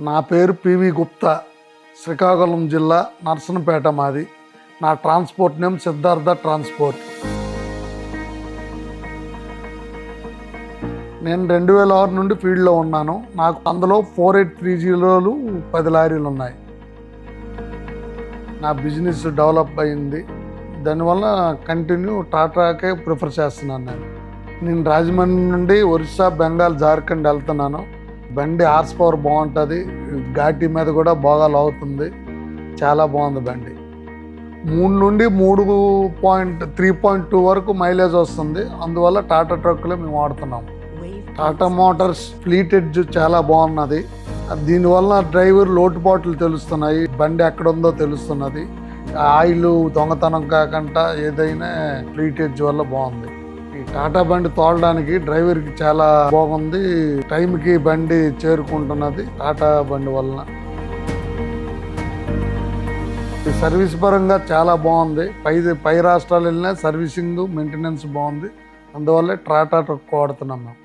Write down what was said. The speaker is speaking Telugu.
నా పేరు పివి గుప్తా, శ్రీకాకుళం జిల్లా నర్సనపేట మాది. నా ట్రాన్స్పోర్ట్ నేమ్ సిద్ధార్థ ట్రాన్స్పోర్ట్. నేను 2006 నుండి ఫీల్డ్లో ఉన్నాను. నాకు అందులో 4830 10 లారీలు ఉన్నాయి. నా బిజినెస్ డెవలప్ అయింది. దానివల్ల కంటిన్యూ టాటాకే ప్రిఫర్ చేస్తున్నాను. నేను రాజమండ్రి నుండి ఒరిస్సా, బెంగాల్, జార్ఖండ్ వెళ్తున్నాను. బండి హార్స్ పవర్ బాగుంటుంది, ఘాటి మీద కూడా బాగా లాగుతుంది, చాలా బాగుంది బండి. 3 నుండి 3.2 వరకు మైలేజ్ వస్తుంది. అందువల్ల టాటా ట్రక్కులే మేము వాడుతున్నాము. టాటా మోటార్స్ ఫ్లీట్ ఎడ్జ్ చాలా బాగున్నది. దీనివల్ల డ్రైవర్ లోటుపాట్లు తెలుస్తున్నాయి, బండి ఎక్కడ ఉందో తెలుస్తున్నది. ఆయిల్ దొంగతనం కాకుండా ఏదైనా ఫ్లీట్ ఎడ్జ్ వల్ల బాగుంది. ఈ టాటా బండి తోలడానికి డ్రైవర్కి చాలా బాగుంది. టైంకి బండి చేరుకుంటున్నది టాటా బండి వలన. సర్వీస్ పరంగా చాలా బాగుంది. పై రాష్ట్రాలు వెళ్ళినా సర్వీసింగ్, మెయింటెనెన్స్ బాగుంది. అందువల్లే టాటా ట్రక్ వాడుతున్నాం మేము.